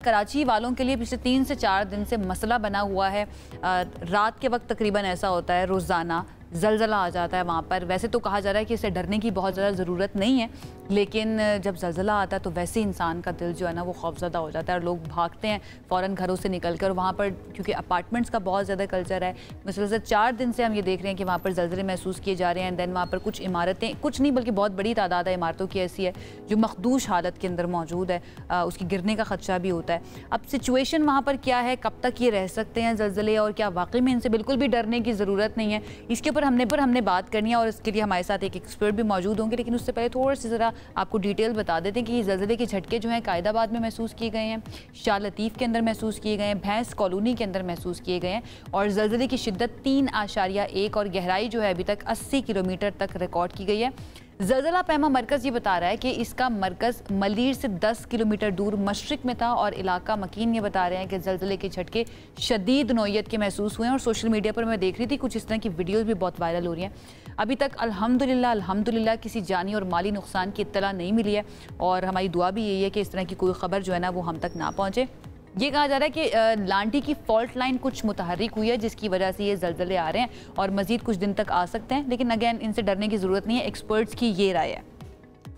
कराची वालों के लिए पिछले 3 से 4 दिन से मसला बना हुआ है। रात के वक्त तकरीबन ऐसा होता है, रोज़ाना ज़लज़ला आ जाता है वहाँ पर। वैसे तो कहा जा रहा है कि इससे डरने की बहुत ज़्यादा ज़रूरत नहीं है, लेकिन जब ज़लज़ला आता है तो वैसे इंसान का दिल जो है ना वो खौफज़दा हो जाता है और लोग भागते हैं फ़ौरन घरों से निकल कर। वहाँ पर क्योंकि अपार्टमेंट्स का बहुत ज़्यादा कल्चर है, मुसलसल 4 दिन से हम ये देख रहे हैं कि वहाँ पर ज़लज़ले महसूस किए जा रहे हैं। दैन वहाँ पर कुछ इमारतें, कुछ नहीं बल्कि बहुत बड़ी तादाद है इमारतों की ऐसी है जो मखदूश हालत के अंदर मौजूद है, उसकी गिरने का ख़दशा भी होता है। अब सिचुएशन वहाँ पर क्या है, कब तक ये रह सकते हैं ज़लज़ले और क्या वाकई में इनसे बिल्कुल भी डरने की ज़रूरत नहीं है, इसके ऊपर हमने बात करनी है और इसके लिए हमारे साथ एक एक्सपर्ट भी मौजूद होंगे। लेकिन उससे पहले थोड़ा सा ज़रा आपको डिटेल बता देते हैं कि ये ज़लज़ले के झटके जो हैं कायदाबाद में महसूस किए गए हैं, शाह लतीफ़ के अंदर महसूस किए गए हैं, भैंस कॉलोनी के अंदर महसूस किए गए हैं और ज़लज़ले की शिद्दत 3.1 और गहराई जो है अभी तक 80 किलोमीटर तक रिकॉर्ड की गई है। ज़लज़ला पैमा मरकज़ ये बता रहा है कि इसका मरकज़ मलीर से 10 किलोमीटर दूर मशरिक में था और इलाका मकीन ये बता रहे हैं कि ज़लज़ले के झटके शदीद नौइयत के महसूस हुए हैं। और सोशल मीडिया पर मैं देख रही थी कुछ इस तरह की वीडियोज़ भी बहुत वायरल हो रही हैं। अभी तक अल्हम्दुलिल्लाह किसी जानी और माली नुकसान की इत्तला नहीं मिली है और हमारी दुआ भी यही है कि इस तरह की कोई ख़बर जो है ना वो हम तक ना पहुँचे। ये कहा जा रहा है कि लांटी की फॉल्ट लाइन कुछ मुतहर्रिक हुई है जिसकी वजह से ये ज़लज़ले आ रहे हैं और मज़ीद कुछ दिन तक आ सकते हैं, लेकिन अगेन इनसे डरने की ज़रूरत नहीं है। एक्सपर्ट्स की ये राय है।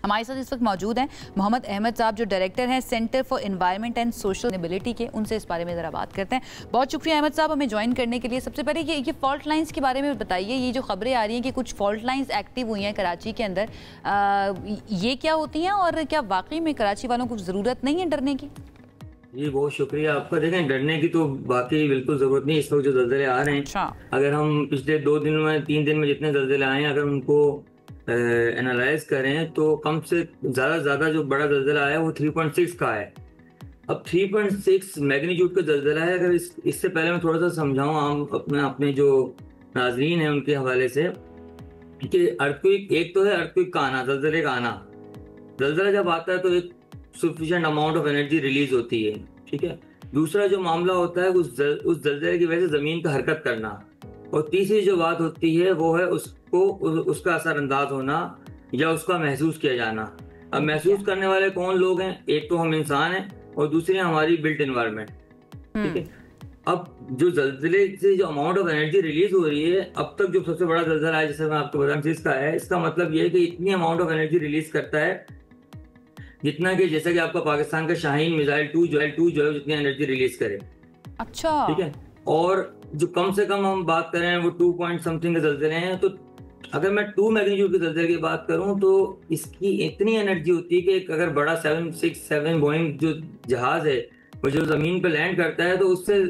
हमारे साथ इस वक्त मौजूद हैं मोहम्मद अहमद साहब जो डायरेक्टर हैं centre for environment and social के। उनसे इस बारे में ज़रा बात करते हैं। बहुत शुक्रिया अहमद साहब हमें ज्वाइन करने के लिए। सबसे पहले ये फॉल्ट लाइंस के बारे में बताइए, ये जो खबरें आ रही हैं कि कुछ फॉल्ट लाइंस एक्टिव हुई हैं कराची के अंदर, ये क्या होती हैं और क्या वाकई में कराची वालों को ज़रूरत नहीं है डरने की? जी बहुत शुक्रिया आपका। देखें, डरने की तो बाकी बिल्कुल जरूरत नहीं। इस वक्त जो ज़लज़ले आ रहे हैं, अच्छा। अगर हम पिछले 2 दिन में 3 दिन में जितने ज़लज़ले आए हैं अगर उनको एनालाइज करें तो कम से ज़्यादा जो बड़ा ज़लज़ला आया है वो 3.6 का है। अब 3.6 मैग्नीट्यूड का ज़लज़ला है। अगर इससे पहले मैं थोड़ा सा समझाऊँ आम अपने जो नाज़रीन हैं उनके हवाले से कि अर्थक्वेक, एक तो है अर्थक्वेक का आना, ज़लज़ले का आना। ज़लज़ला जब आता है तो एक sufficient amount of energy release होती है, ठीक है। दूसरा जो मामला होता है उस ज़लज़ले की वजह से ज़मीन का हरकत करना, और तीसरी जो बात होती है वो है उसका असरअंदाज होना या उसका महसूस किया जाना। अब महसूस करने वाले कौन लोग हैं? एक तो हम इंसान हैं और दूसरी हमारी बिल्ट एनवायरनमेंट, ठीक है। अब जो ज़लज़ले से जो अमाउंट ऑफ एनर्जी रिलीज हो रही है, अब तक जो सबसे बड़ा ज़लज़ला है जैसे मैं आपको बताऊं जिसका है, इसका मतलब ये है कि इतनी अमाउंट ऑफ एनर्जी रिलीज करता है जितना कि जैसा कि आपका पाकिस्तान का शाहीन मिसाइल 2 जो है जितनी एनर्जी रिलीज करे। अच्छा, ठीक है। और जो कम से कम हम बात करें वो 2 पॉइंट समथिंग के ज़लज़ले हैं, तो अगर मैं 2 मैग्नीट्यूड के ज़लज़ले की बात करूं तो इसकी इतनी एनर्जी होती है कि अगर बड़ा 767 बोइंग जो जहाज है वो जो ज़मीन पे लैंड करता है तो उससे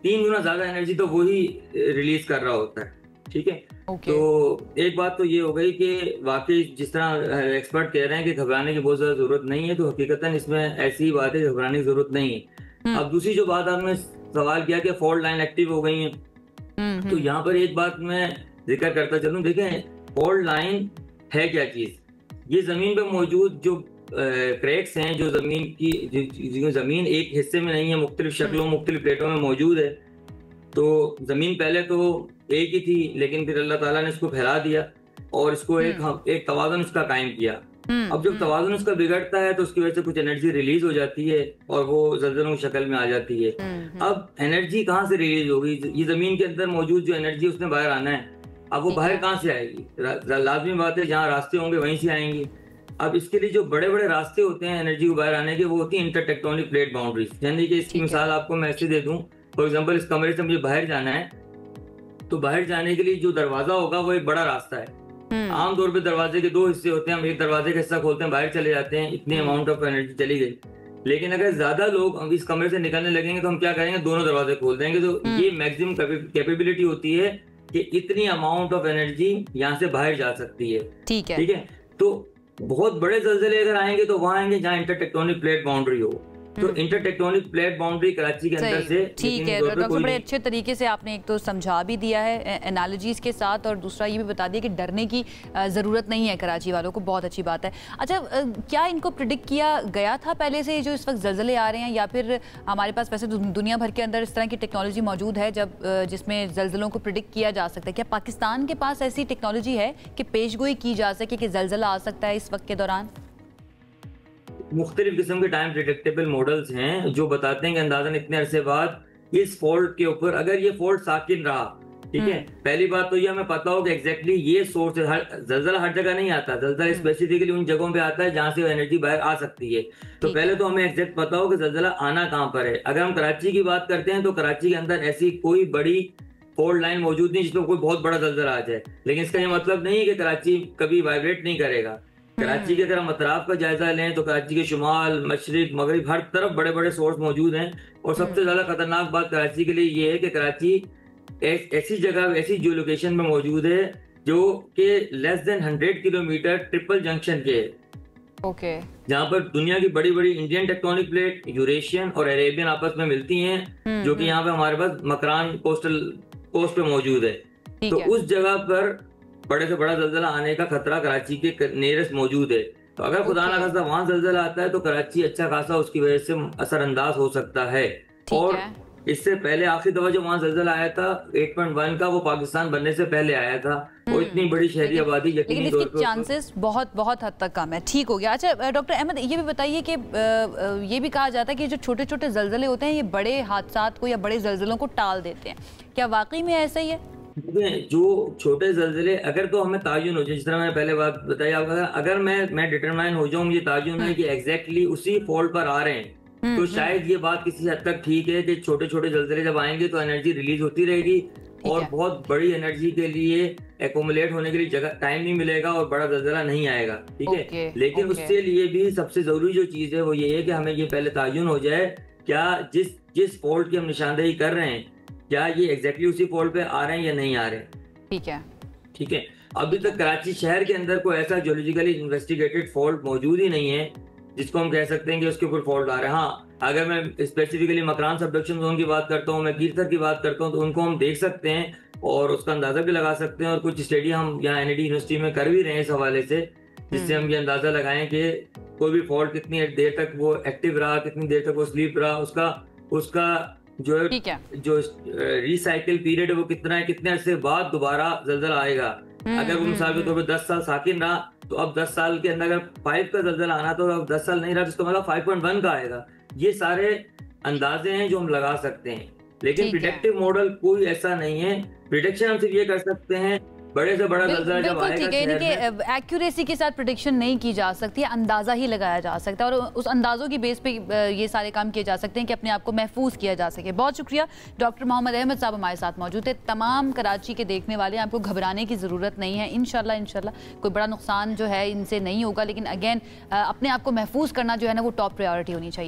3 गुना ज़्यादा एनर्जी तो वही रिलीज कर रहा होता है, ठीक है। तो एक बात तो ये हो गई कि वाकई जिस तरह एक्सपर्ट कह रहे हैं कि घबराने की बहुत ज़्यादा ज़रूरत नहीं है, तो हकीकतन इसमें ऐसी ही बात है, घबराने की ज़रूरत नहीं है। अब दूसरी जो बात आपने सवाल किया कि फॉल्ट लाइन एक्टिव हो गई है, तो यहाँ पर एक बात मैं जिक्र करता चलूँ। देखें, फॉल्ट लाइन है क्या चीज़? ये ज़मीन पर मौजूद जो क्रैक्स हैं, जो ज़मीन की ज़मीन एक हिस्से में नहीं है, मुख्तलिफ शक्लों मुख्तलिफ प्लेटों में मौजूद है। तो ज़मीन पहले तो एक ही थी, लेकिन फिर अल्लाह ताला ने इसको फैला दिया और इसको एक तवाज़ुन इसका कायम किया। अब जब तवाज़ुन इसका बिगड़ता है तो उसकी वजह से कुछ एनर्जी रिलीज हो जाती है और वो ज़लज़लों की शक्ल में आ जाती है। अब एनर्जी कहाँ से रिलीज होगी? ये ज़मीन के अंदर मौजूद जो एनर्जी उसने बाहर आना है, अब वो बाहर कहाँ से आएगी? लाजमी बात है जहाँ रास्ते होंगे वहीं से आएंगी। अब इसके लिए जो बड़े बड़े रास्ते होते हैं एनर्जी को बाहर आने के, वो होती है इंटरटेक्टोनिक प्लेट बाउंड्रीज। यानी कि इसकी मिसाल आपको मैं ऐसे दे दूं, फॉर एग्जाम्पल इस कमरे से मुझे बाहर जाना है, तो बाहर जाने के लिए जो दरवाजा होगा वो एक बड़ा रास्ता है। आमतौर पे दरवाजे के 2 हिस्से होते हैं, हम एक दरवाजे का हिस्सा खोलते हैं, बाहर चले जाते हैं, इतनी अमाउंट ऑफ एनर्जी चली गई। लेकिन अगर ज्यादा लोग इस कमरे से निकलने लगेंगे तो हम क्या करेंगे? दोनों दरवाजे खोल देंगे। तो ये मैक्सिमम कैपेबिलिटी होती है कि इतनी अमाउंट ऑफ एनर्जी यहाँ से बाहर जा सकती है, ठीक है। तो बहुत बड़े ज़लज़ले अगर आएंगे तो वहां आएंगे जहाँ इंटरटेक्टोनिक प्लेट बाउंड्री हो। तो इंटरटेक्टोनिक प्लेट बाउंड्री कराची के अंदर से, ठीक है। तो बड़े अच्छे तरीके से आपने एक तो समझा भी दिया है एनालॉजीज के साथ, और दूसरा ये भी बता दिया कि डरने की ज़रूरत नहीं है कराची वालों को। बहुत अच्छी बात है। अच्छा, क्या इनको प्रिडिक्ट किया गया था पहले से जो इस वक्त ज़लज़ले आ रहे हैं, या फिर हमारे पास वैसे दुनिया भर के अंदर इस तरह की टेक्नोलॉजी मौजूद है जब जिसमें ज़लज़लों को प्रिडिक्ट किया जा सकता है? क्या पाकिस्तान के पास ऐसी टेक्नोलॉजी है कि पेशगोई की जा सके कि ज़लज़ला आ सकता है इस वक्त के दौरान? मुख्तलिफ किस्म के टाइम प्रिडिक्टेबल मॉडल्स हैं जो बताते हैं कि अंदाजन इतने अरसे बाद इस फॉल्ट के ऊपर अगर ये फॉल्ट साकिन रहा, ठीक है, पहली बात तो ये हमें पता हो कि एग्जैक्टली ये सोर्स है। जलजला हर जगह नहीं आता, जलजला स्पेसिफिकली उन जगहों पे आता है जहां से एनर्जी बाहर आ सकती है। तो पहले तो हमें एग्जैक्ट पता हो कि जलजला आना कहां पर है। अगर हम कराची की बात करते हैं तो कराची के अंदर ऐसी कोई बड़ी फॉल्ट लाइन मौजूद नहीं जिसमें कोई बहुत बड़ा जलजला आ जाए, लेकिन इसका ये मतलब नहीं है कि कराची कभी वाइब्रेट नहीं करेगा। कराची के अगर हम अतराफ का जायजा लें तो कराची के शुमाल, मशरिक, मगरिब हर तरफ बड़े बड़े सोर्स मौजूद हैं। और सबसे ज्यादा खतरनाक बात कराची के लिए ये है कि कराची ऐसी जगह, ऐसी जो लोकेशन में मौजूद है जो कि less than 100 kilometre triple junction के ओके, जहाँ पर दुनिया की बड़ी बड़ी इंडियन टेक्टोनिक प्लेट, यूरेशियन और अरेबियन आपस में मिलती हैं, जो कि यहाँ पे हमारे पास मकरान कोस्ट पे मौजूद है। तो उस जगह पर बड़े से बड़ा जलजला आने का खतरा कराची के नियरेस्ट मौजूद है। तो अगर खुदा ना खासा वहां जलजला आता है तो कराची अच्छा खासा उसकी वजह से असरअंदाज हो सकता है। और इससे पहले आखिरी दफा जो वहां जलजला आया था 8.1 का, वो पाकिस्तान बनने से पहले आया था। वो इतनी बड़ी शहरी आबादी, लेकिन इसके चांसेस बहुत बहुत हद तक कम है। ठीक हो गया। अच्छा डॉक्टर अहमद, ये भी बताइए कि ये भी कहा जाता है कि जो छोटे छोटे जलजले होते हैं ये बड़े हादसात को या बड़े जलजलों को टाल देते हैं, क्या वाकई में ऐसा ही है? जो छोटे जलजले अगर तो हमें ताजुन हो जाए, जिस तरह मैंने पहले बात बताई आपको, अगर मैं डिटरमाइन हो जाऊं, मुझे ताजुन है कि एग्जैक्टली उसी फॉल्ट पर आ रहे हैं, तो शायद ये बात किसी हद तक ठीक है कि छोटे छोटे जलजले जब आएंगे तो एनर्जी रिलीज होती रहेगी और बहुत बड़ी एनर्जी के लिए एकोमुलेट होने के लिए जगह टाइम नहीं मिलेगा और बड़ा जलजला नहीं आएगा, ठीक है। लेकिन उसके लिए भी सबसे जरूरी जो चीज है वो ये है कि हमें ये पहले ताजुन हो जाए, क्या जिस फॉल्ट की हम निशानदेही कर रहे हैं क्या ये एग्जैक्टली उसी फॉल्ट पे आ रहे हैं या नहीं आ रहे हैं। ठीक है। अभी तक कराची शहर के अंदर कोई ऐसा जियोलॉजिकली इन्वेस्टिगेटेड फॉल्ट मौजूद ही नहीं है जिसको हम कह सकते हैं कि उसके ऊपर फॉल्ट आ रहा है। हाँ, अगर मैं स्पेसिफिकली मकरान सबडक्शन जोन की बात करता हूँ, मैं कीरथर की बात करता हूँ, तो उनको हम देख सकते हैं और उसका अंदाजा भी लगा सकते हैं। और कुछ स्टडी हम यहाँ एनईडी यूनिवर्सिटी में कर भी रहे हैं इस हवाले से, जिससे हम ये अंदाजा लगाएं कि कोई भी फॉल्ट कितनी देर तक वो एक्टिव रहा, कितनी देर तक वो स्लीप रहा, उसका जो रिसाइकिल पीरियड है वो कितना है, कितने अरसे बाद दोबारा जलजला आएगा। अगर वो मिसाल के तौर पर 10 साल साकिन रहा तो अब 10 साल के अंदर अगर 5 का जलजला आना तो अब 10 साल नहीं रहा तो इसका मतलब 5.1 का आएगा। ये सारे अंदाजे हैं जो हम लगा सकते हैं, लेकिन प्रिडिक्टिव मॉडल कोई ऐसा नहीं है। प्रिडिक्शन हम सिर्फ ये कर सकते हैं बड़े से बड़ा जलजला जब आएगा, ठीक है, यानी कि एक्यूरेसी के साथ प्रेडिक्शन नहीं की जा सकती, अंदाजा ही लगाया जा सकता है और उस अंदाजों की बेस पे ये सारे काम किए जा सकते हैं कि अपने आप को महफूज किया जा सके। बहुत शुक्रिया डॉक्टर मोहम्मद अहमद साहब हमारे साथ मौजूद है। तमाम कराची के देखने वाले आपको घबराने की ज़रूरत नहीं है, इंशाल्लाह कोई बड़ा नुकसान जो है इनसे नहीं होगा, लेकिन अगेन अपने आप को महफूज करना जो है ना वो टॉप प्रायोरिटी होनी चाहिए।